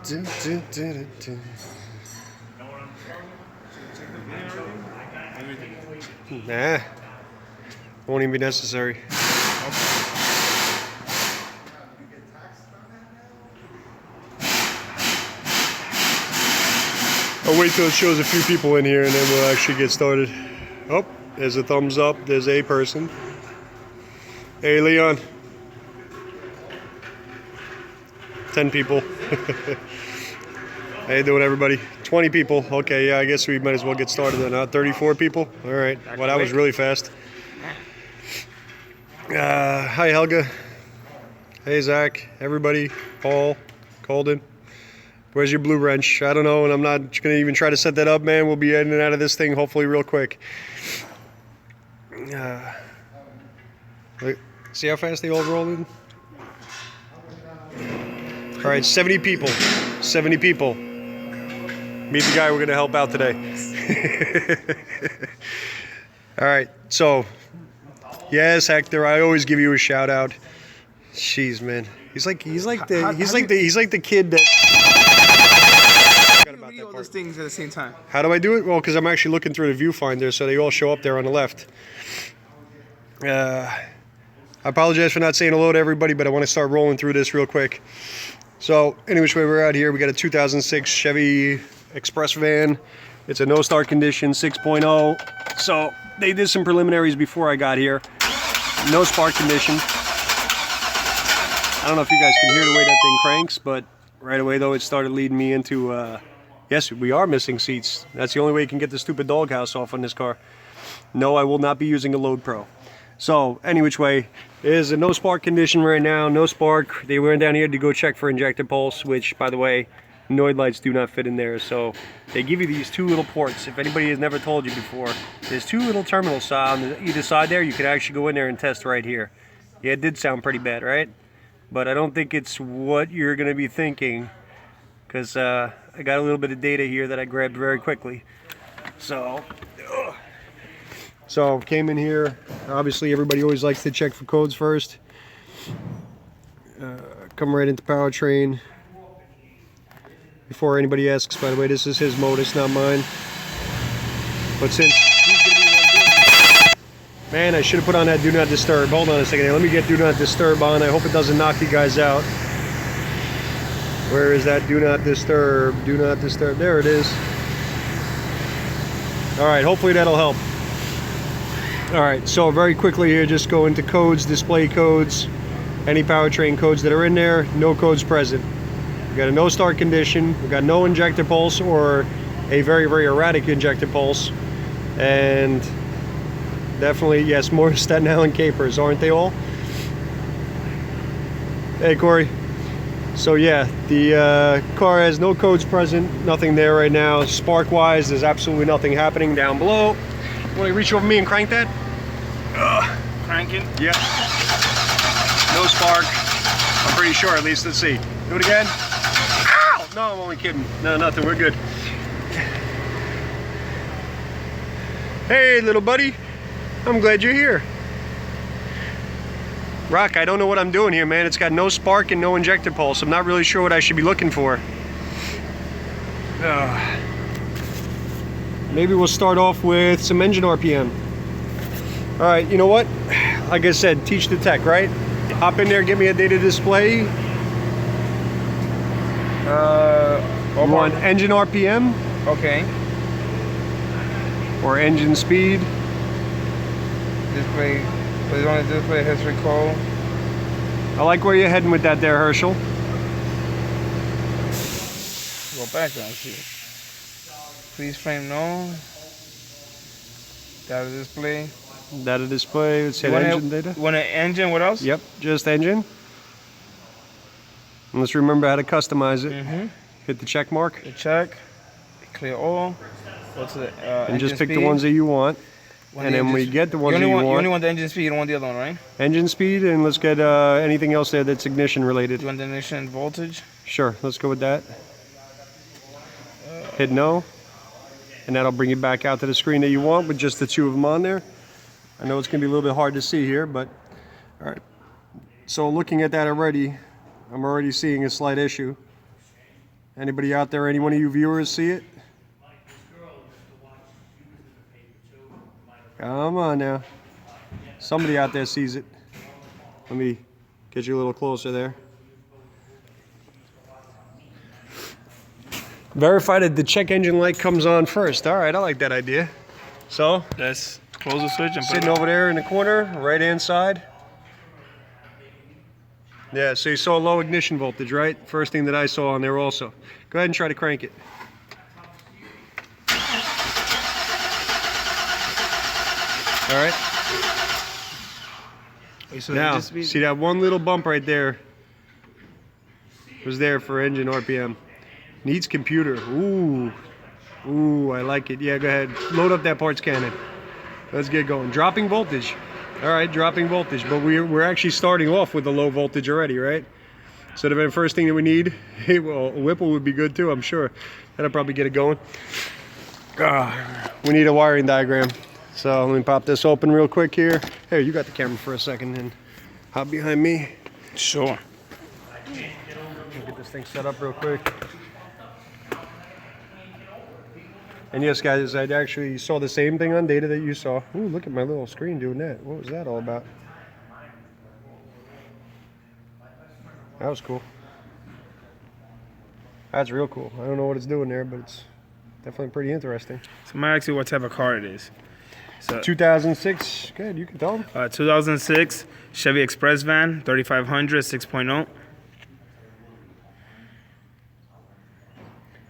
Dun, dun, dun, dun, dun. Nah, won't even be necessary. I'll wait till it shows a few people in here and then we'll actually get started. Oh, there's a thumbs up. There's a person. Hey, Leon. 10 people. How you doing, everybody? 20 people. Okay, yeah, I guess we might as well get started then. 34 people. All right. Well, that was really fast. Hi, Helga. Hey, Zach. Everybody. Paul. Colden. Where's your blue wrench? I don't know, and I'm not going to even try to set that up, man. We'll be in and out of this thing hopefully real quick. See how fast they all roll in? All right, 70 people. 70 people. Meet the guy we're going to help out today. All right, so, yes, Hector, I always give you a shout out. Jeez, man. He's like the kid that... How do you read all those things at the same time? How do I do it? Well, because I'm actually looking through the viewfinder, so they all show up there on the left. I apologize for not saying hello to everybody, but I want to start rolling through this real quick. So, anyways, we're out here. We got a 2006 Chevy Express van. It's a no-start condition, 6.0. So, they did some preliminaries before I got here. No spark condition. I don't know if you guys can hear the way that thing cranks, but right away, though, it started leading me into... yes, we are missing seats. That's the only way you can get the stupid doghouse off on this car. No, I will not be using a Load Pro. So, any which way, it is a no spark condition right now, no spark. They went down here to go check for injector pulse, which, by the way, Noid lights do not fit in there. So, they give you these two little ports. If anybody has never told you before, there's two little terminals on either side there. You can actually go in there and test right here. Yeah, it did sound pretty bad, right? But I don't think it's what you're going to be thinking, because I got a little bit of data here that I grabbed very quickly. So came in here. Obviously, everybody always likes to check for codes first. Come right into powertrain. Before anybody asks, by the way, this is his modus, not mine. But since he's gonna be the one doing it, man, I should have put on that Do Not Disturb. Hold on a second here. Let me get Do Not Disturb on. I hope it doesn't knock you guys out. Where is that Do Not Disturb? Do Not Disturb. There it is. All right, hopefully that'll help. All right, so very quickly here, just go into codes, display codes, any powertrain codes that are in there, no codes present. We got a no start condition, we got no injector pulse or a very, very erratic injector pulse. And definitely, yes, more Staten Island capers, aren't they all? Hey, Corey. So yeah, the car has no codes present, nothing there right now. Spark-wise, there's absolutely nothing happening down below. Want to reach over me and crank that? Cranking? Yeah. No spark. I'm pretty sure, at least. Let's see. Do it again. Ow! No, I'm only kidding. No, nothing. We're good. Hey, little buddy. I'm glad you're here. Rock, I don't know what I'm doing here, man. It's got no spark and no injector pulse. I'm not really sure what I should be looking for. Maybe we'll start off with some engine RPM. All right, you know what? Like I said, teach the tech, right? Hop in there, get me a data display. You want engine RPM? Okay. Or engine speed? Display. What do you want to display history call? I like where you're heading with that there, Herschel. Go back down, see. Please frame no. Data display. Data display, let's hit engine data. You want an engine, what else? Yep, just engine. And let's remember how to customize it. Hit the check mark. The check. Clear all. Go to the and just pick the ones that you want. And then we get the ones that you want. You only want the engine speed, you don't want the other one, right? Engine speed, and let's get anything else there that's ignition related. You want the ignition voltage? Sure, let's go with that. Hit no. And that'll bring you back out to the screen that you want with just the two of them on there. I know it's going to be a little bit hard to see here, but all right. So looking at that already, I'm already seeing a slight issue. Anybody out there, any one of you viewers see it? Come on now. Somebody out there sees it. Let me get you a little closer there. Verify that the check engine light comes on first. All right, I like that idea. So, Let's close the switch and put sitting over there in the corner, right-hand side. Yeah, so you saw low ignition voltage, right? First thing that I saw on there also. Go ahead and try to crank it. All right. So Now, see that one little bump right there? Was there for engine RPM. Needs computer. Ooh. Ooh, I like it. Yeah, go ahead. Load up that parts cannon. Let's get going. Dropping voltage. All right, dropping voltage. But we're actually starting off with the low voltage already, right? So the first thing that we need, well, a Whipple would be good too, I'm sure. That'll probably get it going. We need a wiring diagram. So let me pop this open real quick here. Here, you got the camera for a second and hop behind me. Sure. Get this thing set up real quick. And yes, guys, I actually saw the same thing on data that you saw. Ooh, look at my little screen doing that. What was that all about? That was cool. That's real cool. I don't know what it's doing there, but it's definitely pretty interesting. So I'm gonna ask you what type of car it is. So 2006. Good, you can tell them. 2006 Chevy Express van, 3500 6.0.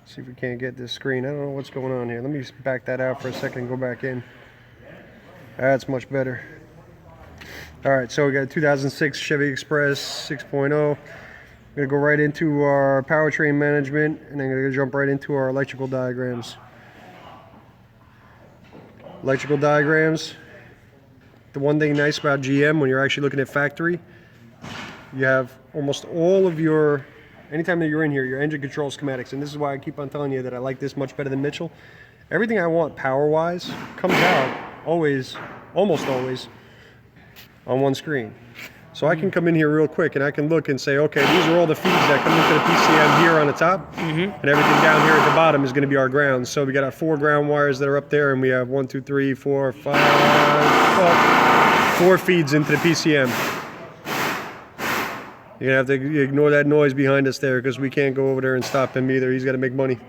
See if we can't get this screen. I don't know what's going on here. Let me just back that out for a second and go back in. That's much better. All right, so we got a 2006 Chevy Express 6.0. I'm gonna go right into our powertrain management, and then I'm gonna jump right into our electrical diagrams. Electrical diagrams. The one thing nice about GM when you're actually looking at factory, you have almost all of your, anytime that you're in here, your engine control schematics, and this is why I keep on telling you that I like this much better than Mitchell. Everything I want power-wise comes out always, almost always, on one screen. So I can come in here real quick and I can look and say, okay, these are all the feeds that come into the PCM here on the top, and everything down here at the bottom is going to be our grounds. So we got our 4 ground wires that are up there, and we have 1, 2, 3, 4, 5, 4 feeds into the PCM. You're going to have to ignore that noise behind us there because we can't go over there and stop him either. He's got to make money.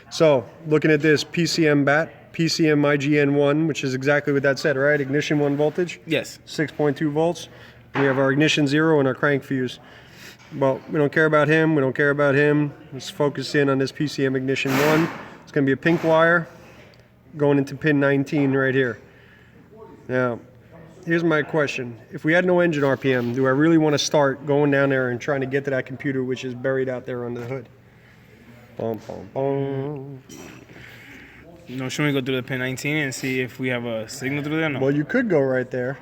So looking at this PCM BAT, PCM IGN1, which is exactly what that said, right? Ignition 1 voltage. Yes. 6.2 volts. We have our ignition 0 and our crank fuse. Well, we don't care about him. We don't care about him. Let's focus in on this PCM ignition 1. It's going to be a pink wire going into pin 19 right here. Now, here's my question. If we had no engine RPM, do I really want to start going down there and trying to get to that computer which is buried out there under the hood? Boom, boom, boom. No, should we go through the pin 19 and see if we have a signal through there? No. Well, you could go right there,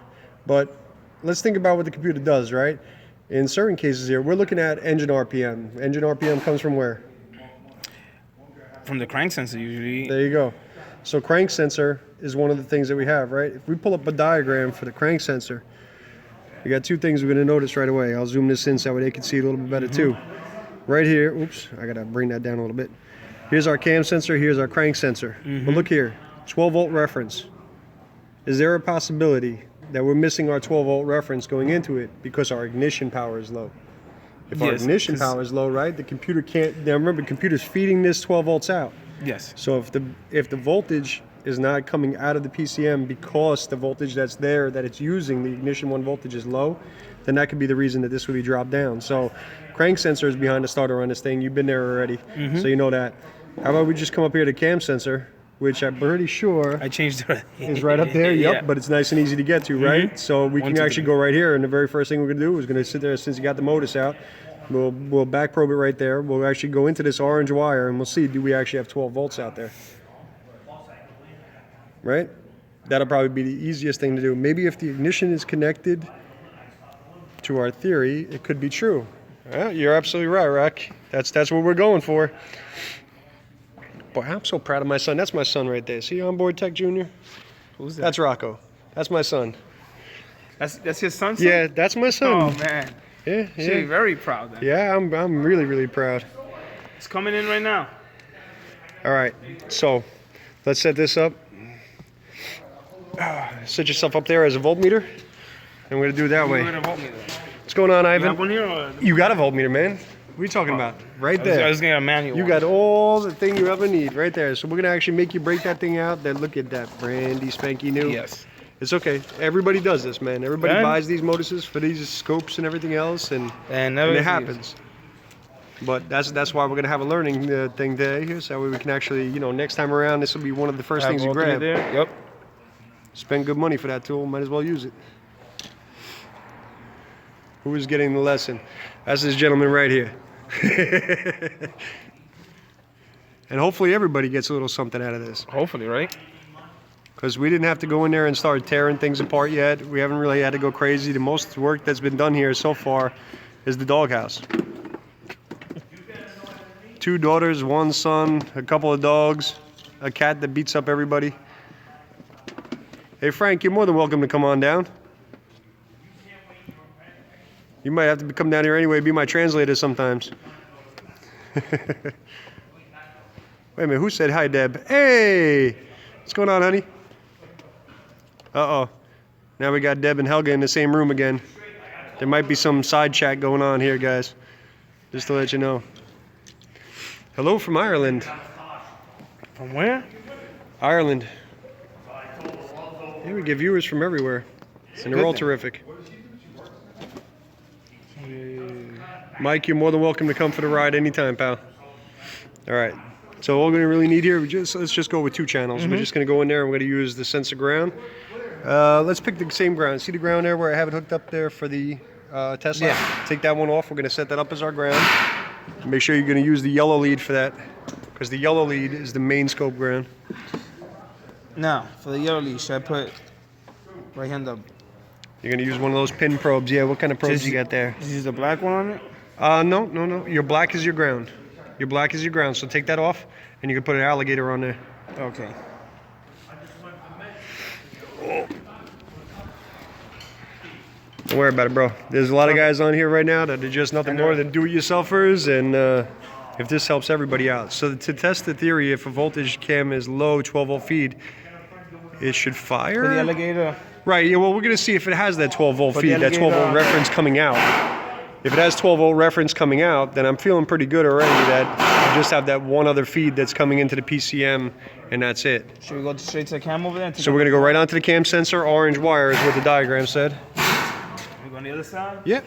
but let's think about what the computer does, right? In certain cases here, we're looking at engine RPM. Engine RPM comes from where? From the crank sensor, usually. There you go. So crank sensor is one of the things that we have, right? If we pull up a diagram for the crank sensor, we got 2 things we're going to notice right away. I'll zoom this in so they can see a little bit better too. Right here, oops, I got to bring that down a little bit. Here's our cam sensor, here's our crank sensor. But look here, 12 volt reference. Is there a possibility that we're missing our 12 volt reference going into it because our ignition power is low? If our ignition power is low, right, the computer can't, now remember, the computer's feeding this 12 volts out. Yes. So if the voltage is not coming out of the PCM because the voltage that's there that it's using, the ignition 1 voltage is low, then that could be the reason that this would be dropped down. So crank sensor is behind the starter on this thing. You've been there already, so you know that. How about we just come up here to cam sensor, which I'm pretty sure I changed it. is right up there. Yep, Yeah. but it's nice and easy to get to, right? So we can actually go right here, and the very first thing we're going to do is going to sit there since you got the modus out. We'll back probe it right there. We'll actually go into this orange wire, and we'll see, do we actually have 12 volts out there? Right? That'll probably be the easiest thing to do. Maybe if the ignition is connected to our theory, it could be true. Well, you're absolutely right, Rack. That's what we're going for. Boy, I'm so proud of my son. That's my son right there. See Onboard Tech Junior? Who's that? That's Rocco. That's my son. That's your son? Yeah, that's my son. Oh man. Yeah, Should be very proud then. Yeah, I'm really, really proud. It's coming in right now. All right, so let's set this up. Set yourself up there as a voltmeter. And we're gonna do it that way. What's going on, Ivan? You have one here, or? You got a voltmeter, man. What are you talking about? Right there. I was getting a manual. You got all the thing you ever need right there. So we're gonna actually make you break that thing out. Then look at that, brandy spanky new. Yes. It's okay. Everybody does this, man. Everybody buys these motuses for these scopes and everything else, and it happens. But that's why we're gonna have a learning thing today here, so we can actually, you know, next time around, this will be one of the first things you grab. There. Yep. Spend good money for that tool. Might as well use it. Who is getting the lesson? That's this gentleman right here. And hopefully everybody gets a little something out of this. Hopefully, right? Because we didn't have to go in there and start tearing things apart yet. We haven't really had to go crazy. The most work that's been done here so far is the doghouse. 2 daughters, 1 son, a couple of dogs, a cat that beats up everybody. Hey Frank, you're more than welcome to come on down. You might have to come down here anyway, be my translator sometimes. Wait a minute, who said hi, Deb? Hey! What's going on, honey? Uh-oh. Now we got Deb and Helga in the same room again. There might be some side chat going on here, guys. Just to let you know. Hello from Ireland. From where? Ireland. Yeah, we get viewers from everywhere. And they're all terrific. Mike, you're more than welcome to come for the ride anytime, pal. All right. So all we're gonna really need here, let's just go with 2 channels. We're just gonna go in there and we're gonna use the sensor ground. Let's pick the same ground. See the ground there where I have it hooked up there for the Tesla? Yeah. Take that one off. We're gonna set that up as our ground. Make sure you're gonna use the yellow lead for that, because the yellow lead is the main scope ground. Now, for the yellow lead, should I put right hand up? You're gonna use one of those pin probes. Yeah, what kind of probes you got there? Just use the black one on it? No. Your black is your ground. Your black is your ground. So take that off, and you can put an alligator on there. Okay. Don't worry about it, bro. There's a lot of guys on here right now that are just nothing more than do-it-yourselfers, and if this helps everybody out. So to test the theory, if a voltage cam is low, 12-volt feed, it should fire. For the alligator. Right, yeah, well, we're going to see if it has that 12-volt feed, that 12-volt reference coming out. If it has 12-volt reference coming out, then I'm feeling pretty good already that I just have that one other feed that's coming into the PCM, and that's it. Should we go straight to the cam over there? So we're going to go right onto the cam sensor. Orange wire is what the diagram said. We go on the other side? Yep.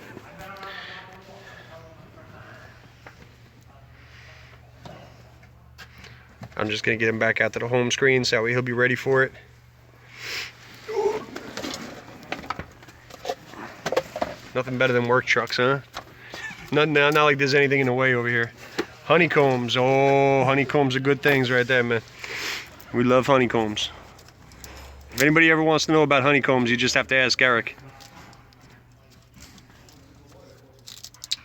I'm just going to get him back out to the home screen so that way he'll be ready for it. Nothing better than work trucks, huh? Not like there's anything in the way over here. Honeycombs. Oh, honeycombs are good things right there, man. We love honeycombs. If anybody ever wants to know about honeycombs, you just have to ask Eric.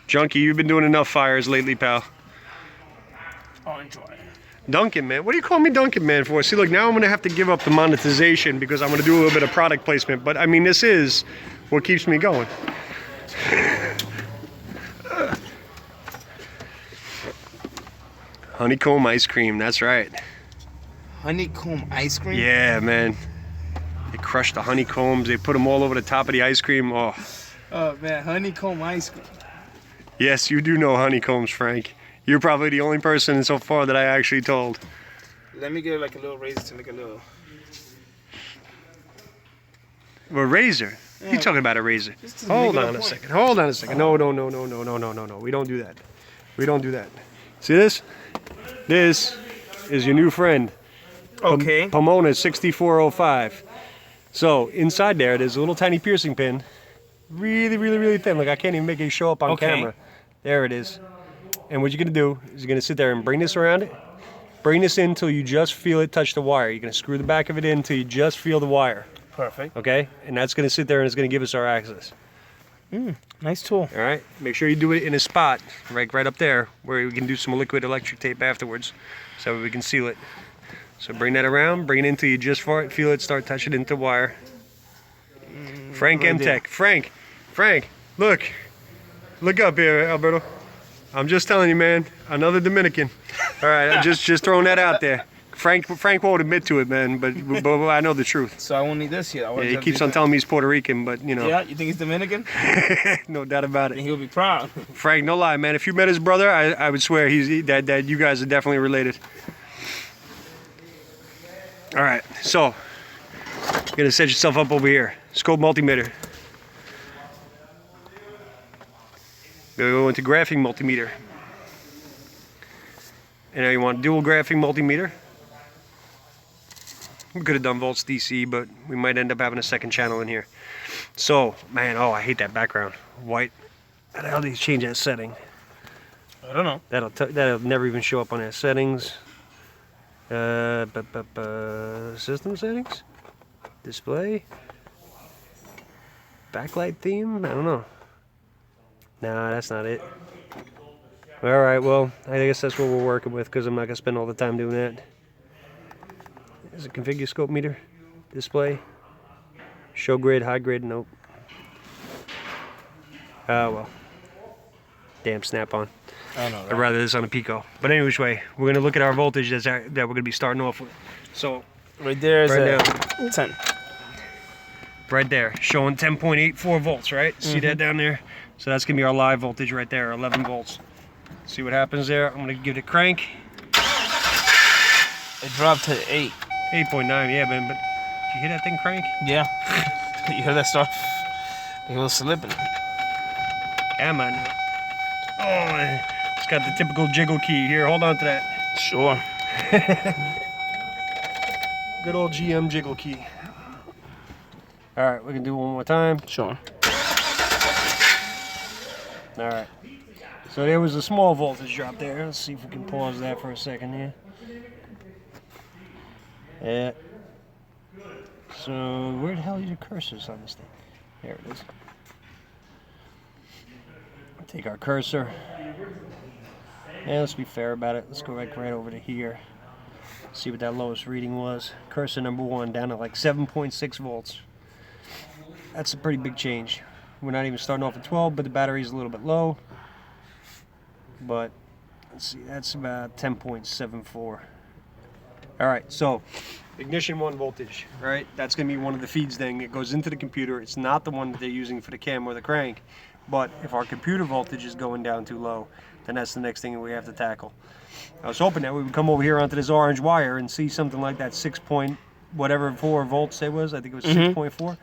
Junkie, you've been doing enough fires lately, pal. Oh, enjoy. Duncan, man. What do you call me Duncan, man, for? See, look, now I'm going to have to give up the monetization because I'm going to do a little bit of product placement. But, I mean, this is what keeps me going. Honeycomb ice cream, that's right. Honeycomb ice cream? Yeah, man. They crush the honeycombs. They put them all over the top of the ice cream. Oh. Oh, man, honeycomb ice cream. Yes, you do know honeycombs, Frank. You're probably the only person so far that I actually told. Let me get like a little razor to make a little... A razor? Yeah. You talking about a razor? Hold on a second. Hold on a second. No. We don't do that. We don't do that. See this? This is your new friend. Okay. Pomona 6405. So inside there's a little tiny piercing pin. Really thin. Like I can't even make it show up on camera. There it is. And what you're going to do is you're going to sit there and bring this around it. Bring this in until you just feel it touch the wire. You're going to screw the back of it in until you just feel the wire. Perfect. Okay? And that's going to sit there and it's going to give us our access. Nice tool. All right? Make sure you do it in a spot right up there where we can do some liquid electric tape afterwards so we can seal it. So bring that around, bring it in until you just feel it start touching into the wire. Frank right M-Tech. Frank, look up here, Alberto. I'm just telling you, man. Another Dominican. All right, I'm just throwing that out there. Frank won't admit to it, man, but I know the truth. So I won't need this yet. Yeah, he keeps on telling me he's Puerto Rican, but you know. Yeah, you think he's Dominican? No doubt about Then it. he'll be proud. Frank, no lie, man. If you met his brother, I would swear that you guys are definitely related. All right, so you're gonna set yourself up over here. Scope multimeter. Go into graphing multimeter. And now you want dual graphing multimeter. We could have done volts DC, but we might end up having a second channel in here. So, man, oh, I hate that background. White. How the hell do you change that setting? I don't know. That'll never even show up on that settings. System settings? Display? Backlight theme? I don't know. Nah, that's not it. Alright, well, I guess that's what we're working with because I'm not going to spend all the time doing that. Is it configure scope meter? Display? Show grid, high grid? Nope. Oh, well. Damn snap-on. I know. I'd rather this on a Pico. But any which way, we're going to look at our voltage that we're going to be starting off with. So, right there is right 10. Right there, showing 10.84 volts, right? See that down there? So that's going to be our live voltage right there, 11 volts. See what happens there? I'm going to give it a crank. It dropped to 8. 8.9, yeah, man, but did you hear that thing crank? Yeah. You heard that start? It was slipping. Yeah, man. Oh, it's got the typical jiggle key. Here, hold on to that. Sure. Good old GM jiggle key. All right, we can do it one more time. Sure. All right. So there was a small voltage drop there. Let's see if we can pause that for a second here. Yeah. So where the hell are your cursors on this thing? There it is. Take our cursor. And let's be fair about it. Let's go right over to here. See what that lowest reading was. Cursor number 1 down to like 7.6 volts. That's a pretty big change. We're not even starting off at 12, but the battery's a little bit low. But let's see, that's about 10.74. All right, so ignition 1 voltage, right? That's going to be one of the feeds then. It goes into the computer. It's not the one that they're using for the cam or the crank. But if our computer voltage is going down too low, then that's the next thing that we have to tackle. I was hoping that we would come over here onto this orange wire and see something like that 6 point whatever 4 volts it was. I think it was 6.4.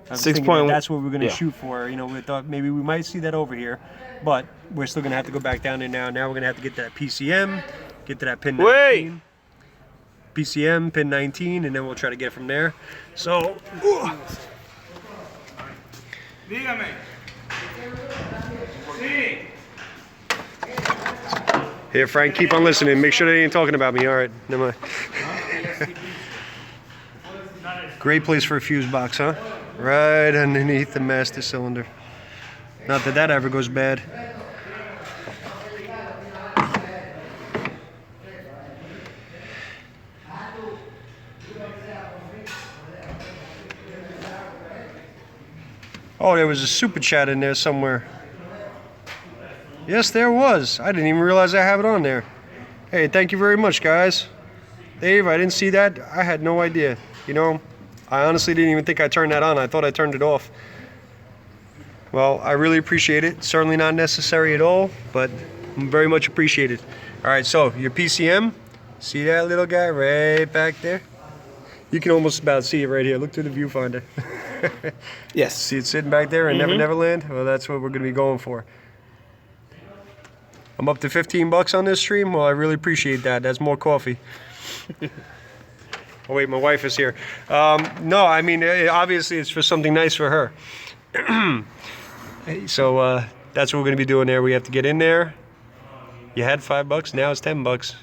I was thinking that that's what we were going to shoot for. You know, we thought maybe we might see that over here, but we're still going to have to go back down there now. Now we're going to have to get to that PCM, get to that pin 19. PCM, pin 19, and then we'll try to get it from there. So, Dígame. Sí. Here, Frank, keep on listening. Make sure they ain't talking about me. All right, never mind. Great place for a fuse box, huh? Right underneath the master cylinder. Not that that ever goes bad. Oh, there was a super chat in there somewhere. Yes, there was. I didn't even realize I have it on there. Hey, thank you very much, guys. Dave, I didn't see that. I had no idea. You know, I honestly didn't even think I turned that on. I thought I turned it off. Well, I really appreciate it. Certainly not necessary at all, but very much appreciated. All right, so your PCM. See that little guy right back there? You can almost about see it right here. Look through the viewfinder. Yes. See it sitting back there in Never Never Land? Well, that's what we're going to be going for. I'm up to 15 bucks on this stream. Well, I really appreciate that. That's more coffee. Oh, wait, my wife is here. No, I mean, obviously it's for something nice for her. So that's what we're going to be doing there. We have to get in there. You had 5 bucks. Now it's 10 bucks.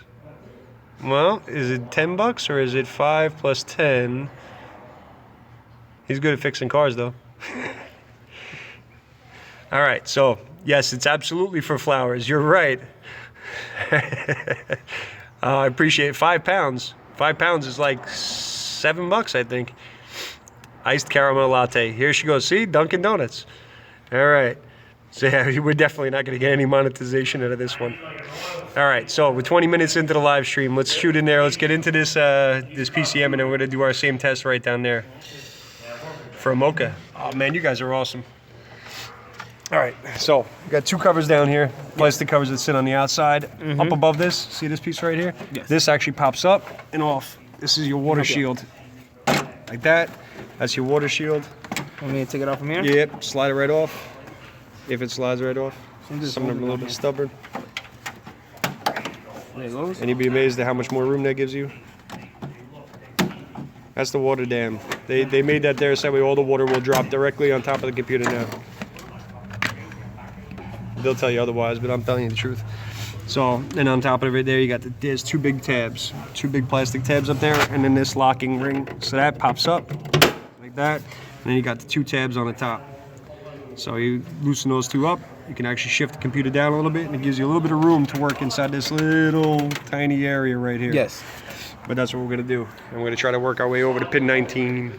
Well, is it 10 bucks or is it 5 plus 10? He's good at fixing cars, though. All right, so yes, it's absolutely for flowers. You're right. I appreciate it. 5 pounds. 5 pounds is like 7 bucks, I think. Iced caramel latte. Here she goes. See, Dunkin' Donuts. All right. So yeah, we're definitely not going to get any monetization out of this one. All right, so we're 20 minutes into the live stream. Let's shoot in there. Let's get into this this PCM, and then we're going to do our same test right down there for a Mocha. Oh man, you guys are awesome. All right, so we got two covers down here, plastic covers that sit on the outside. Up above this, see this piece right here? Yes. This actually pops up and off. This is your water shield. Like that. That's your water shield. Want me to take it off from here? Yep, slide it right off. If it slides right off. Some of them are a little bit stubborn. There it goes. And you'd be amazed at how much more room that gives you. That's the water dam. They made that there so that way all the water will drop directly on top of the computer now. They'll tell you otherwise, but I'm telling you the truth. So, and on top of it there, you got there's two big tabs, two big plastic tabs up there, and then this locking ring. So that pops up like that, and then you got the two tabs on the top. So you loosen those two up, you can actually shift the computer down a little bit, and it gives you a little bit of room to work inside this little tiny area right here. Yes. But that's what we're gonna do. And we're gonna try to work our way over to pin 19.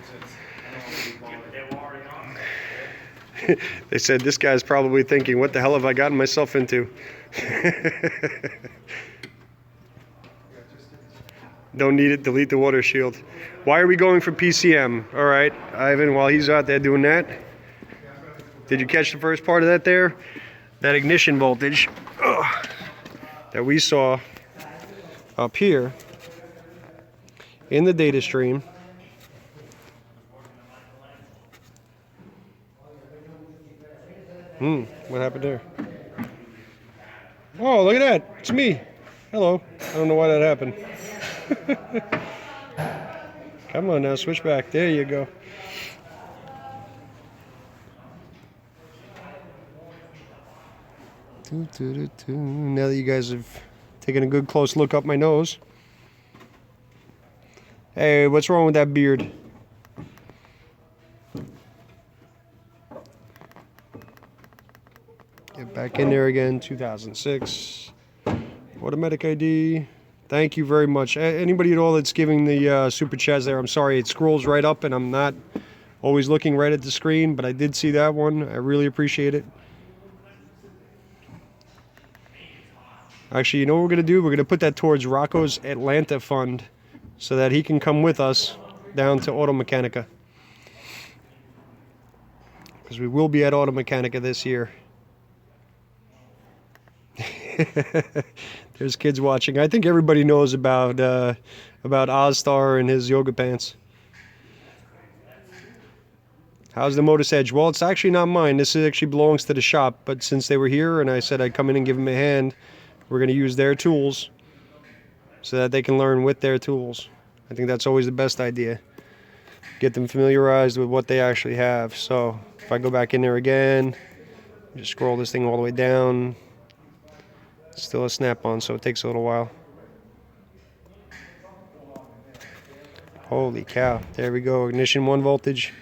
They said this guy's probably thinking, what the hell have I gotten myself into? Don't need it, delete the water shield. Why are we going for PCM? All right, Ivan, while he's out there doing that, did you catch the first part of that there? That ignition voltage that we saw up here in the data stream. What happened there? Oh, look at that. It's me. Hello. I don't know why that happened. Come on now, switch back. There you go. Now that you guys have taken a good close look up my nose. Hey, what's wrong with that beard? Get back in there again, 2006. Automatic ID. Thank you very much. Anybody at all that's giving the super chats there, I'm sorry, it scrolls right up and I'm not always looking right at the screen, but I did see that one. I really appreciate it. Actually, you know what we're going to do? We're going to put that towards Rocco's Atlanta fund so that he can come with us down to Auto Mechanica. Because we will be at Auto Mechanica this year. There's kids watching. I think everybody knows about Ozstar and his yoga pants. How's the Modus Edge? Well, it's actually not mine. This actually belongs to the shop. But since they were here and I said I'd come in and give them a hand, we're going to use their tools so that they can learn with their tools. I think that's always the best idea. Get them familiarized with what they actually have. So if I go back in there again, just scroll this thing all the way down. Still a snap-on, so it takes a little while. Holy cow. There we go. Ignition 1 voltage.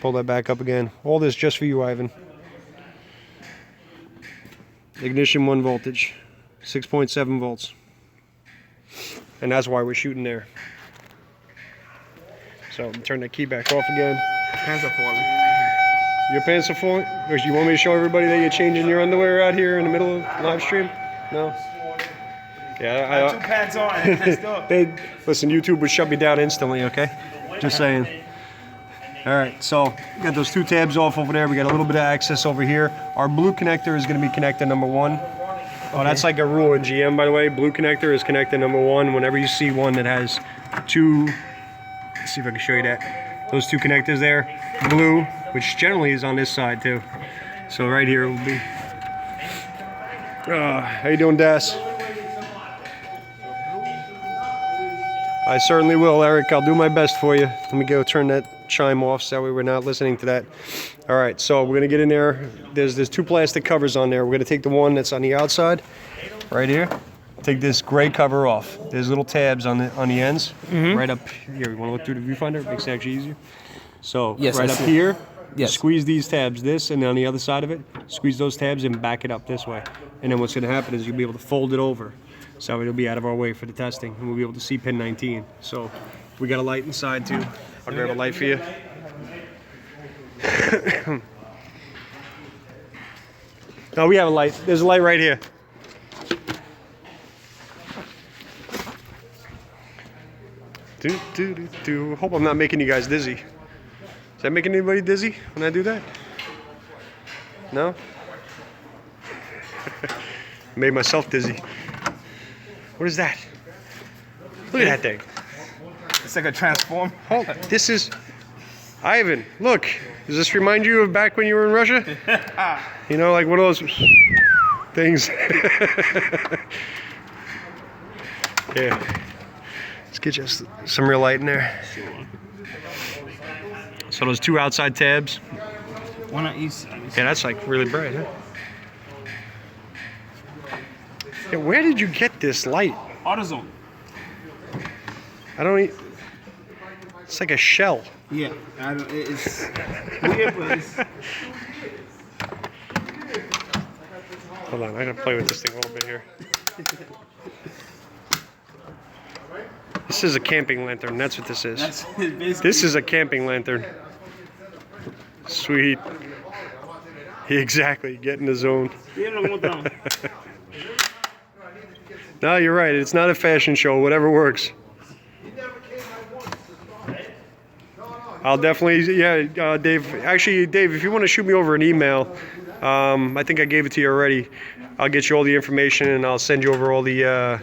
Pull that back up again. All this just for you, Ivan. Ignition 1 voltage. 6.7 volts. And that's why we're shooting there. So turn the key back off again. Pants are falling. Your pants are falling? Or you want me to show everybody that you're changing your underwear out here in the middle of live stream? No? Yeah, I have 2 pants on and it's still. Listen, YouTube would shut me down instantly, okay? Just saying. All right, so we got those 2 tabs off over there. We got a little bit of access over here. Our blue connector is going to be connector number 1. Oh, that's like a rule in GM, by the way. Blue connector is connector number 1. Whenever you see one that has 2, let's see if I can show you that. Those 2 connectors there, blue, which generally is on this side too. So right here it will be. How you doing, Das? I certainly will, Eric. I'll do my best for you. Let me go turn that chime off so that way we're not listening to that. All right, so we're gonna get in there. There's 2 plastic covers on there. We're gonna take the one that's on the outside, right here. Take this gray cover off. There's little tabs on the ends, right up here. You want to look through the viewfinder? It makes it actually easier. So yes, right up here, yes. Squeeze these tabs, this, and on the other side of it, squeeze those tabs and back it up this way. And then what's going to happen is you'll be able to fold it over, so it'll be out of our way for the testing, and we'll be able to see pin 19. So we got a light inside too. I'll grab a light for you. Oh, we have a light. There's a light right here. Hope I'm not making you guys dizzy. Is that making anybody dizzy when I do that? No? Made myself dizzy. What is that? Look at that thing. It's like a transform. Oh, this is... Ivan, look. Does this remind you of back when you were in Russia? You know, like one of those things. Yeah. Let's get you some real light in there. So those two outside tabs. One on each side. Yeah, that's like really bright, huh? Yeah, where did you get this light? AutoZone. I don't eat... It's like a shell. Yeah, it's weird, but it's... Hold on, I gotta play with this thing a little bit here. This is a camping lantern, that's what this is. That's basically... This is a camping lantern. Sweet. Exactly, get in the zone. No, you're right, it's not a fashion show, whatever works. I'll definitely, yeah, Dave. Actually, Dave, if you want to shoot me over an email, I think I gave it to you already. I'll get you all the information and I'll send you over all the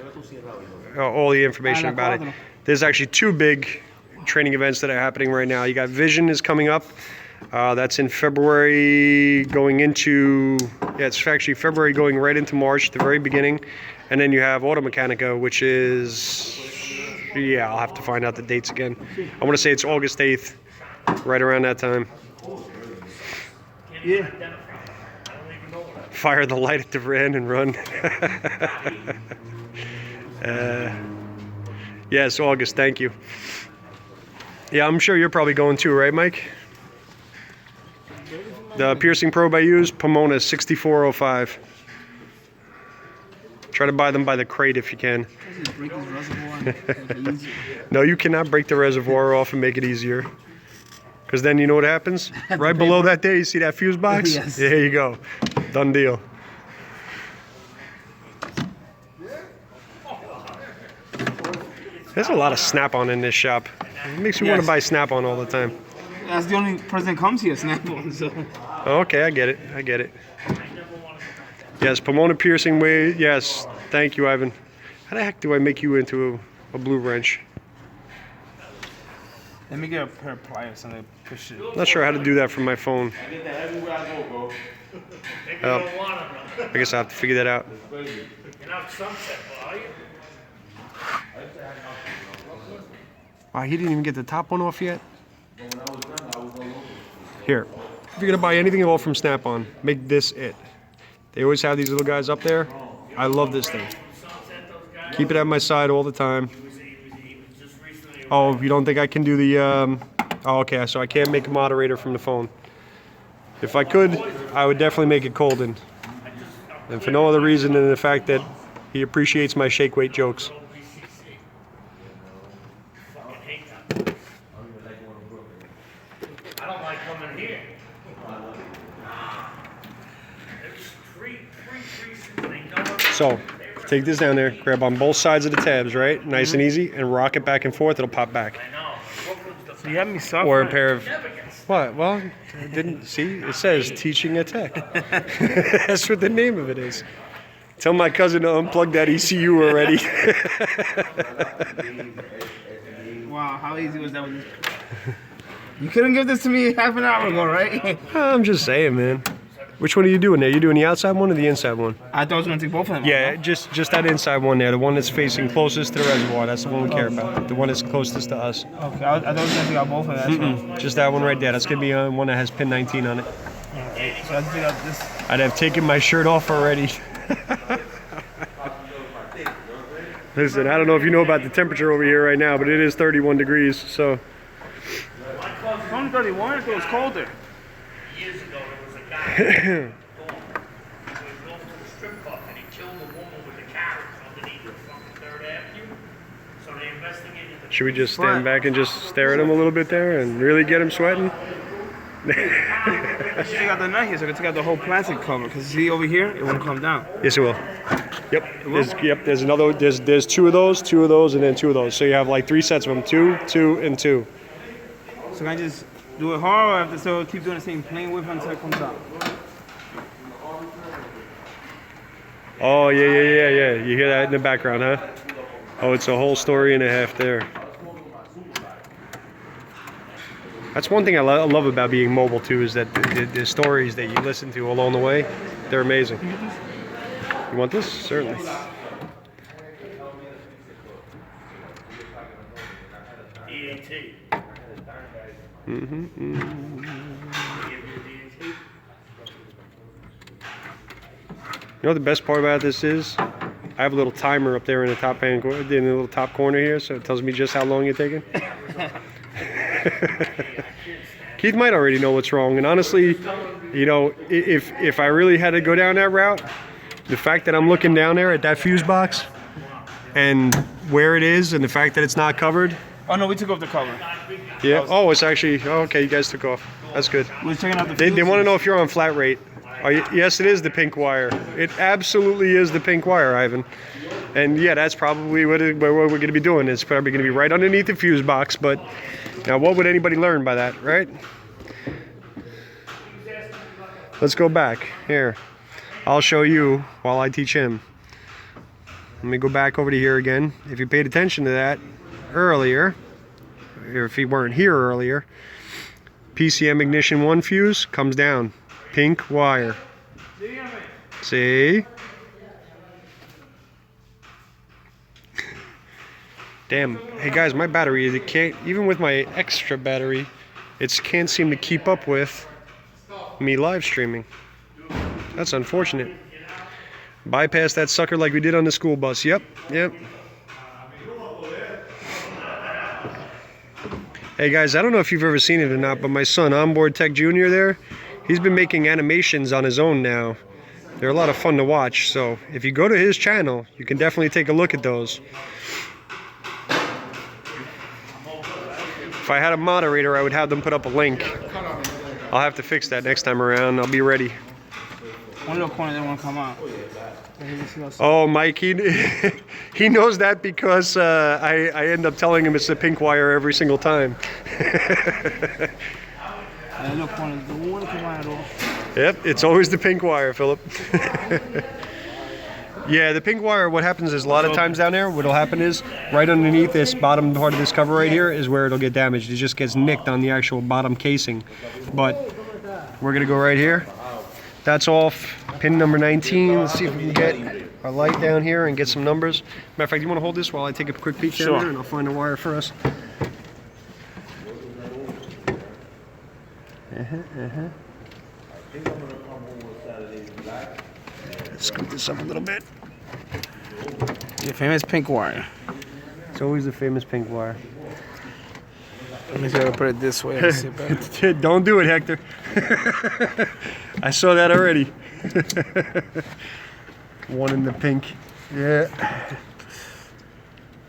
information about it. There's actually two big training events that are happening right now. You got Vision is coming up. That's in February, going into, yeah, it's actually February going right into March, the very beginning. And then you have Auto Mechanica, which is, yeah, I'll have to find out the dates again. I want to say it's August 8th. Right around that time. Yeah. Fire the light at the van and run. Yes, August, thank you. Yeah, I'm sure you're probably going too, right, Mike? The piercing probe I use, Pomona 6405. Try to buy them by the crate if you can. No, you cannot break the reservoir off and make it easier. Because then you know what happens? Right below that there, you see that fuse box? Yes. There you go. Done deal. There's a lot of Snap-on in this shop. It makes you want to buy Snap-on all the time. That's the only person that comes here, Snap-on, so... Okay, I get it. I get it. Yes, Pomona piercing way. Yes, thank you, Ivan. How the heck do I make you into a blue wrench? Let me get a pair of pliers and I push it. Not sure how to do that from my phone. I guess I have to figure that out. Wow, he didn't even get the top one off yet? Here, if you're gonna buy anything at all from Snap-on, make this it. They always have these little guys up there. I love this thing. Keep it at my side all the time. Oh, you don't think I can do the, oh, okay, so I can't make a moderator from the phone. If I could, I would definitely make it Colden. And for no other reason than the fact that he appreciates my shake weight jokes. I don't like coming here. So, take this down there, grab on both sides of the tabs, right? Nice and easy, and rock it back and forth, it'll pop back. So you have me suffering. Or a pair of... What? Well, I didn't see. It says teaching a tech. That's what the name of it is. Tell my cousin to unplug that ECU already. Wow, how easy was that? You couldn't give this to me half an hour ago, right? I'm just saying, man. Which one are you doing there? You doing the outside one or the inside one? I thought I was going to take both of them. Yeah, just that inside one there. The one that's facing closest to the reservoir. That's the one we care about. The one that's closest to us. Okay, I thought I was going to take out both of them. Just that one right there. That's going to be one that has pin 19 on it. Okay, so I have to take out this. I'd have taken my shirt off already. Listen, I don't know if you know about the temperature over here right now, but it is 31 degrees, so. It's only 31, if it was colder. Years ago, there was a guy who was going to the strip club and he killed a woman with the carrots underneath the fucking 3rd Avenue. So they investigated the... Should we just stand back and just stare at him a little bit there and really get him sweating? I should take out the nut here so I can take out the whole plastic cover. Because see over here, it won't come down. Yes, it will. Yep. There's another. There's two of those, and then two of those. So you have like 3 sets of them: 2, 2, and 2. So can I just do it hard, or I have to still keep doing the same plain width until it comes out? Oh yeah. You hear that in the background, huh? Oh, it's a whole story and a half there. That's one thing I love about being mobile too, is that the stories that you listen to along the way, they're amazing. You want this? Certainly. EAT. You know what the best part about this is? I have a little timer up there in the top hand, in the little top corner here, so it tells me just how long you're taking. Keith might already know what's wrong, and honestly, you know, if I really had to go down that route, the fact that I'm looking down there at that fuse box and where it is, and the fact that it's not covered. Oh no, we took off the cover. Yeah. Oh, it's actually. Oh, okay, you guys took off. That's good. We're checking out the They want to know if you're on flat rate. Yes, it is the pink wire. It absolutely is the pink wire, Ivan. And yeah, that's probably what we're going to be doing. It's probably going to be right underneath the fuse box. But now, what would anybody learn by that, right? Let's go back here. I'll show you while I teach him. Let me go back over to here again. If you paid attention to that earlier, or if you weren't here earlier, PCM ignition 1 fuse comes down. Pink wire. See? Damn. Hey guys, my battery, it can't, even with my extra battery, it can't seem to keep up with me live streaming. That's unfortunate. Bypass that sucker like we did on the school bus. Yep. Hey guys, I don't know if you've ever seen it or not, but my son, Onboard Tech Jr. there, he's been making animations on his own now. They're a lot of fun to watch, so if you go to his channel, you can definitely take a look at those. If I had a moderator, I would have them put up a link. I'll have to fix that next time around. I'll be ready. One little corner didn't want to come out. Oh, Mike, he knows that because I end up telling him it's the pink wire every single time. That little corner don't want to come out at all. Yep, it's always the pink wire, Philip. Yeah, the pink wire, what happens is a lot of times down there, what'll happen is right underneath this bottom part of this cover right here is where it'll get damaged. It just gets nicked on the actual bottom casing. But we're gonna go right here. That's off pin number 19. Let's see if we can get our light down here and get some numbers. Matter of fact, you wanna hold this while I take a quick peek down there and I'll find the wire for us. Let's scoot this up a little bit. Your famous pink wire. It's always the famous pink wire. Let me see if I put it this way. See it better. Don't do it, Hector. I saw that already. One in the pink. Yeah.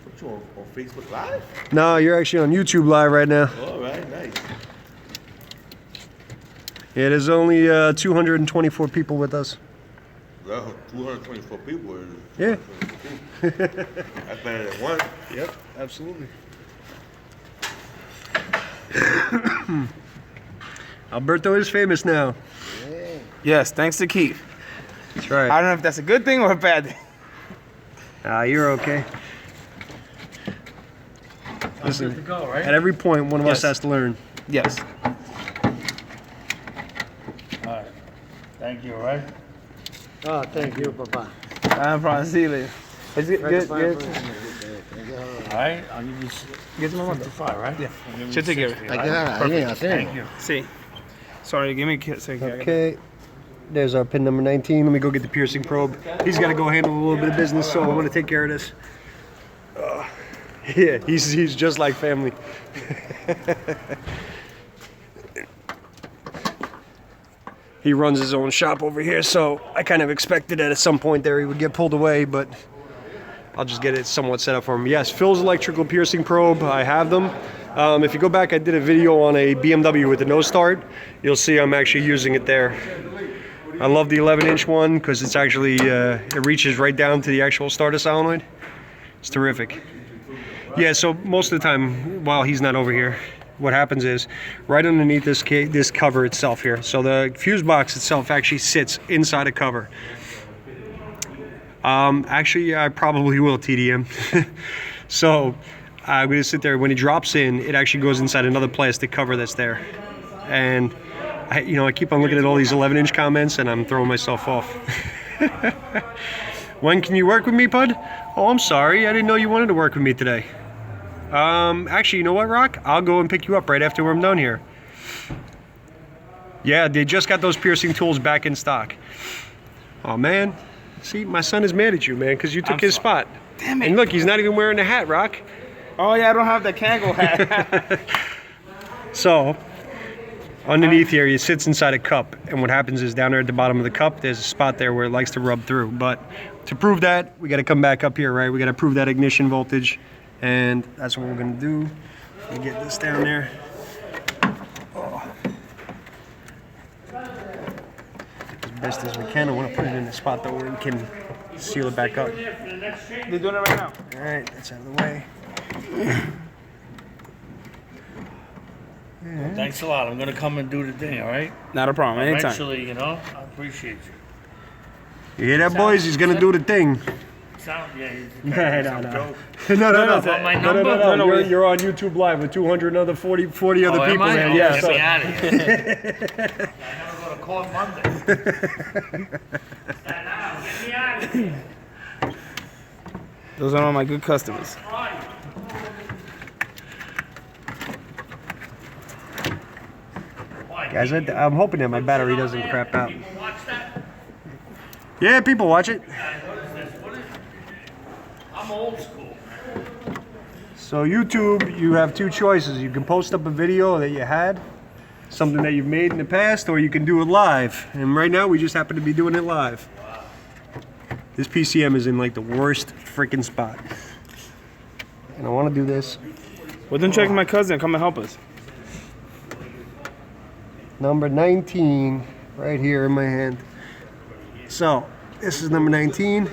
What you on Facebook Live? No, you're actually on YouTube Live right now. All right, nice. Yeah, there's only 224 people with us. Well, 224 people. Yeah. That's better than one. Yep, absolutely. Alberto is famous now. Yes, thanks to Keith. That's right. I don't know if that's a good thing or a bad thing. You're okay. Listen, at every point, one of us has to learn. Yes. Alright. Thank you, alright? Oh, thank you, Papa. I'm from Zealand. Is it good? Alright, I'll give you Get to my mother. 55, right? Yeah. Should take it. Thank you. See. Sorry, give me a kiss. Okay. There's our pin number 19. Let me go get the piercing probe. He's got to go handle a little bit of business, so I'm going to take care of this. Yeah, he's just like family. He runs his own shop over here, so I kind of expected that at some point there he would get pulled away, but I'll just get it somewhat set up for him. Yes, Phil's electrical piercing probe, I have them. If you go back, I did a video on a BMW with the no start. You'll see I'm actually using it there. I love the 11-inch one because it's actually, it reaches right down to the actual starter solenoid. It's terrific. Yeah, so most of the time, while he's not over here, what happens is, right underneath this cover itself here, so the fuse box itself actually sits inside a cover. Actually, I probably will TDM. So, I'm going to sit there. When he drops in, it actually goes inside another plastic cover that's there. And, I keep on looking at all these 11-inch comments, and I'm throwing myself off. When can you work with me, Pud? Oh, I'm sorry. I didn't know you wanted to work with me today. Actually, you know what, Rock? I'll go and pick you up right after I'm done here. Yeah, they just got those piercing tools back in stock. Oh, man. See, my son is mad at you, man, because you took his spot. Damn it. And look, he's not even wearing the hat, Rock. Oh, yeah, I don't have the Kangol hat. So, underneath here, it sits inside a cup. And what happens is down there at the bottom of the cup, there's a spot there where it likes to rub through. But to prove that, we got to come back up here, right? We got to prove that ignition voltage. And that's what we're going to do. Let me get this down there. Oh. As best as we can. I want to put it in a spot that we can seal it back up. They're doing it right now. All right, that's out of the way. Thanks a lot. I'm gonna come and do the thing, all right? Not a problem. Anytime. Eventually, I appreciate you. You hear that, boys? He's going to do the thing. Sound, yeah. No. No, my number? No, You're on YouTube Live with 200 other 40 other Oh, people, am I? man. Oh, Yeah. get So, me out of here. I never go to court Monday. Get me out of here. Those are all my good customers. guys, I'm hoping that my battery doesn't crap out. People watch that? Yeah, people watch it. What is this? What is it? I'm old school. So YouTube, you have two choices. You can post up a video that you had, something that you've made in the past, or you can do it live. And right now, we just happen to be doing it live. This PCM is in like the worst freaking spot. And I want to do this. Well, then check my cousin. Come and help us. Number 19, right here in my hand. So, this is number 19.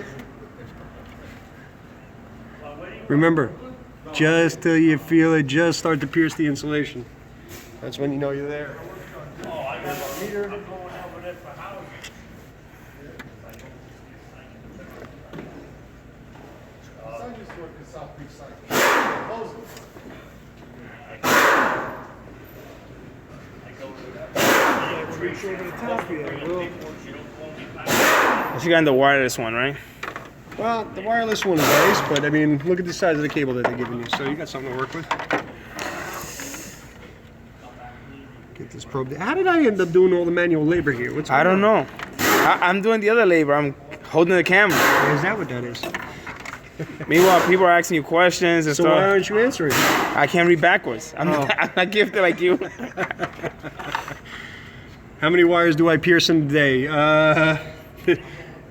Remember, just till you feel it just start to pierce the insulation. That's when you know you're there. I'm going over there for housing. She got in the wireless one, right? Well, the wireless one is nice, but I mean, look at the size of the cable that they're giving you. So you got something to work with. Get this probe. How did I end up doing all the manual labor here? What's I going don't on? know. I'm doing the other labor. I'm holding the camera. Is that what that is? Meanwhile, people are asking you questions and So why stuff. aren't you answering? I can't read backwards. I'm not gifted like you. How many wires do I pierce in a day?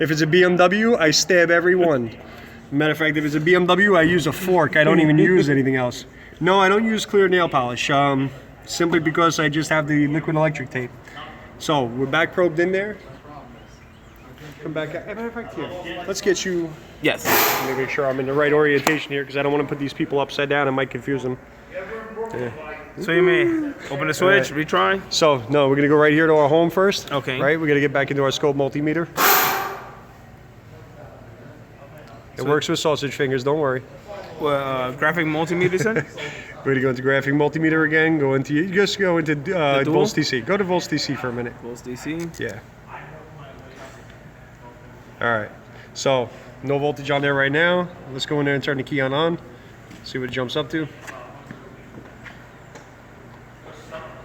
If it's a BMW, I stab every one. Matter of fact, if it's a BMW, I use a fork. I don't even use anything else. No, I don't use clear nail polish, simply because I just have the liquid electric tape. So, we're back probed in there. Come back. Matter of fact, here, let's get you. Yes. Let me make sure I'm in the right orientation here, because I don't want to put these people upside down. I might confuse them. Yeah. So you may open the switch, retry. So, no, we're going to go right here to our home first. Okay. Right? We're going to get back into our scope multimeter. It works with sausage fingers, don't worry. Well, graphic multimeter, sir? We're going to go into graphic multimeter again. Just go into dual? volts DC. Go to volts DC for a minute. Volts DC. Yeah. All right. So, no voltage on there right now. Let's go in there and turn the key on. See what it jumps up to.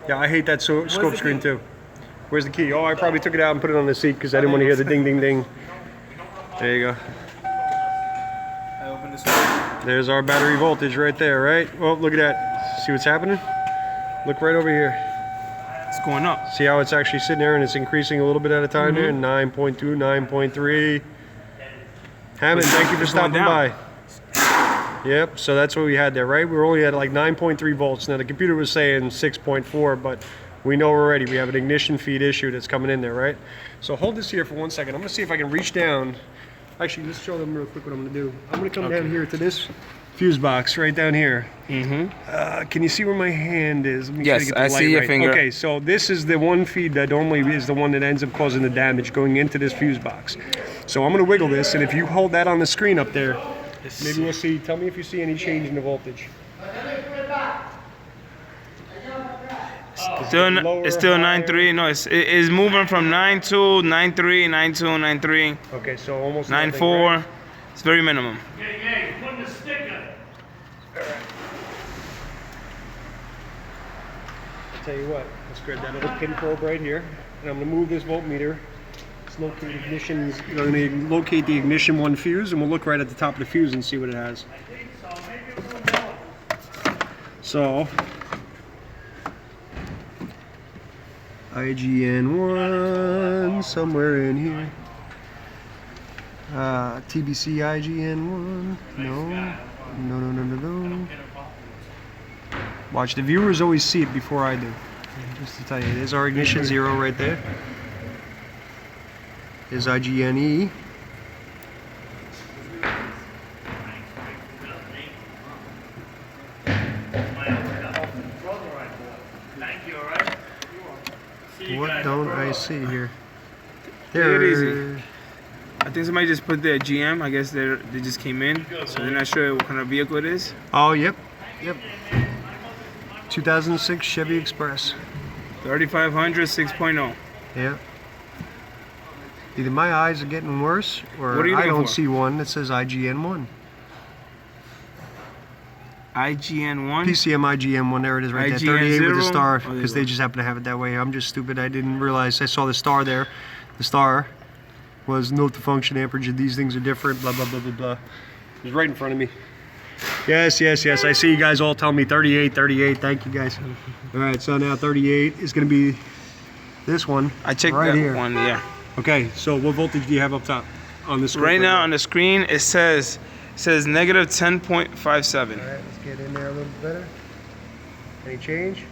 Yeah, I hate that scope screen too. Where's the key? Oh, I probably took it out and put it on the seat because I didn't want to hear the ding, ding, ding. There you go. I open the switch. There's our battery voltage right there, right? Oh, look at that. See what's happening? Look right over here. It's going up. See how it's actually sitting there and it's increasing a little bit at a time there? 9.2, 9.3. Hammond, thank you for stopping by. Yep, so that's what we had there, right? We were only at like 9.3 volts. Now the computer was saying 6.4, but we know already we have an ignition feed issue that's coming in there, right? So hold this here for 1 second. I'm gonna see if I can reach down. Actually, let's show them real quick what I'm gonna do. I'm gonna come down here to this fuse box right down here. Can you see where my hand is? Let me try to Yes, get the I light see your right. finger. Okay, so this is the one feed that normally is the one that ends up causing the damage going into this fuse box. So I'm gonna wiggle this, and if you hold that on the screen up there, maybe we'll see. Tell me if you see any change in the voltage. It's still 9.3. No, it's moving from 9.2, 9.3, 9.2, 9.3, Okay, so almost nothing, 9.4. right? It's very minimum. Yeah, you're putting the sticker. I'll tell you what, let's grab that little pin probe right here, and I'm gonna move this voltmeter. Let's locate ignitions. I'm gonna locate the ignition one fuse, and we'll look right at the top of the fuse and see what it has. I think so, maybe a little more. So, IGN1 somewhere in here. TBC IGN1. No. Watch, the viewers always see it before I do. Just to tell you, there's our ignition 0 right there. There's IGNE. Thank you, all right? See you What guys. don't I see here? Take it easy. There. I think somebody just put their GM. I guess they just came in, so they're not sure what kind of vehicle it is. Oh, yep. 2006 Chevy Express. 3500 6.0. Yep. Either my eyes are getting worse, or What are you I looking don't for? see one that says IGN1. IGN1. PCM IGN1, there it is right there. IGN 38 with the 0? star, Oh, there you because go. they just happen to have it that way. I'm just stupid. I didn't realize. I saw the star there. The star was note the function amperage. These things are different, blah, blah, blah, blah, blah. It was right in front of me. Yes. I see you guys all telling me 38. Thank you, guys. All right, so now 38 is going to be this one. I checked right that here. one, yeah. Okay, so what voltage do you have up top on this? Right now on the screen it says negative 10.57. All right, let's get in there a little bit better. Any change?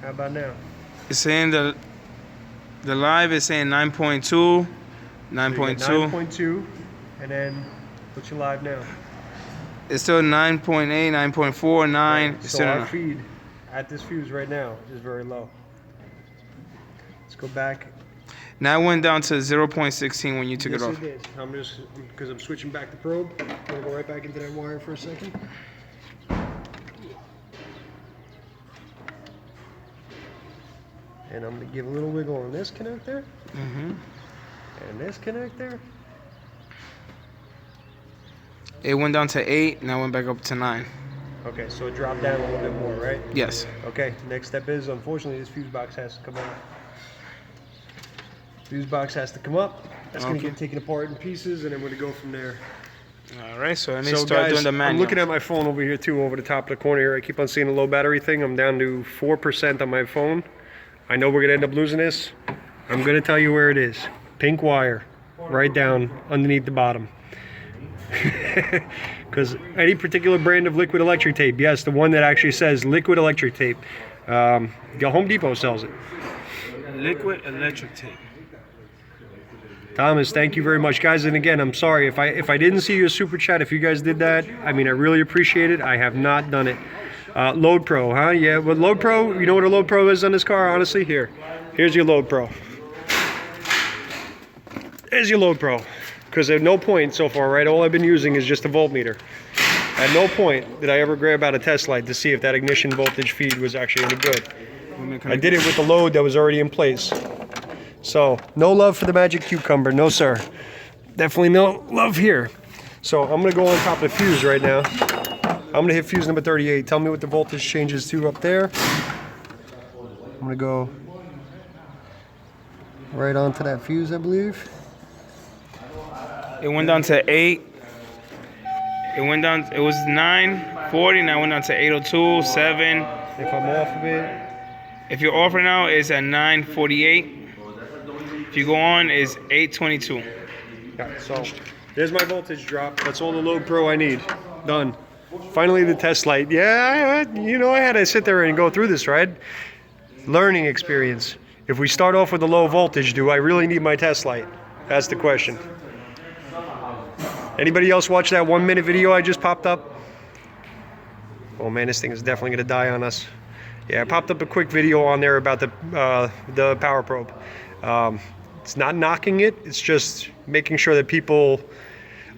How about now? It's saying the live is saying 9.2, So you got 9.2. 9.2, and then what's your live now? It's still 9.8, 9.4, 9. It's So still our not. feed at this fuse right now is very low. Let's go back. Now it went down to 0.16 when you took Yes, it off. it is. I'm just, because I'm switching back the probe. I'm gonna go right back into that wire for a second. And I'm gonna give a little wiggle on this connector Hmm. and this connector. It went down to 8, now it went back up to 9. Okay, so it dropped down a little bit more, right? Yes. Okay, next step is, unfortunately, this fuse box has to come out. Fuse box has to come up. That's gonna Okay. get taken apart in pieces, and then we're gonna go from there. All right, so I need to So start guys, doing the manual. I'm looking at my phone over here too, over the top of the corner here. I keep on seeing a low battery thing. I'm down to 4% on my phone. I know we're gonna end up losing this. I'm gonna tell you where it is. Pink wire, right down underneath the bottom. Because any particular brand of liquid electric tape, yes, the one that actually says liquid electric tape, the Home Depot sells it. Liquid electric tape. Thomas, thank you very much, guys. And again, I'm sorry if I didn't see your super chat. If you guys did that, I mean, I really appreciate it. I have not done it. Load Pro, huh? Yeah, with Load Pro, you know what a Load Pro is on this car? Honestly, here's your Load Pro. There's your Load Pro. Because at no point so far, right, all I've been using is just a voltmeter. At no point did I ever grab out a test light to see if that ignition voltage feed was actually any good. I did it with the load that was already in place. So, no love for the magic cucumber, no sir. Definitely no love here. So I'm gonna go on top of the fuse right now. I'm gonna hit fuse number 38. Tell me what the voltage changes to up there. I'm gonna go right onto that fuse, I believe. It went down to 8. It went down, it was 9.40, now it went down to 8.02, 7. If I'm off of it, If you're off right now, it's at 9.48. If you go on, it's 8.22. yeah, so There's my voltage drop. That's all the Load Pro I need. Done. Finally the test light. Yeah, you know, I had to sit there and go through this, right? Learning experience. If we start off with a low voltage, do I really need my test light? That's the question. Anybody else watch that 1 minute video I just popped up? Oh man, this thing is definitely gonna die on us. Yeah, I popped up a quick video on there about the power probe. It's not knocking it, it's just making sure that people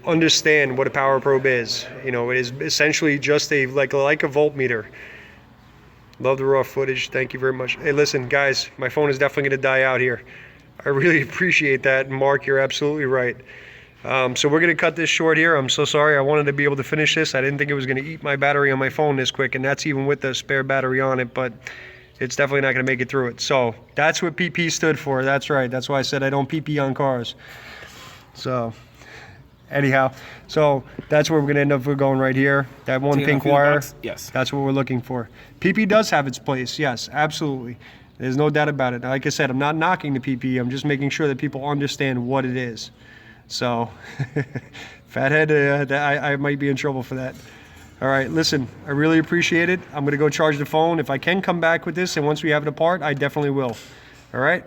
understand what a power probe is. You know, it is essentially just like a voltmeter. Love the raw footage. Thank you very much. Hey, listen, guys, my phone is definitely going to die out here. I really appreciate that. Mark, you're absolutely right. So we're going to cut this short here. I'm so sorry. I wanted to be able to finish this. I didn't think it was going to eat my battery on my phone this quick, and that's even with the spare battery on it, but it's definitely not going to make it through it. So that's what PP stood for. That's right. That's why I said I don't PP on cars. So anyhow, so that's where we're going to end up. We're going right here. That one Taking pink a fuse wire. box? Yes. That's what we're looking for. PP does have its place. Yes, absolutely. There's no doubt about it. Like I said, I'm not knocking the PP. I'm just making sure that people understand what it is. So, fathead, I might be in trouble for that. All right, listen, I really appreciate it. I'm going to go charge the phone. If I can come back with this, and once we have it apart, I definitely will. All right?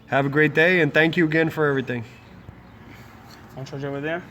Have a great day, and thank you again for everything. I'll charge over there.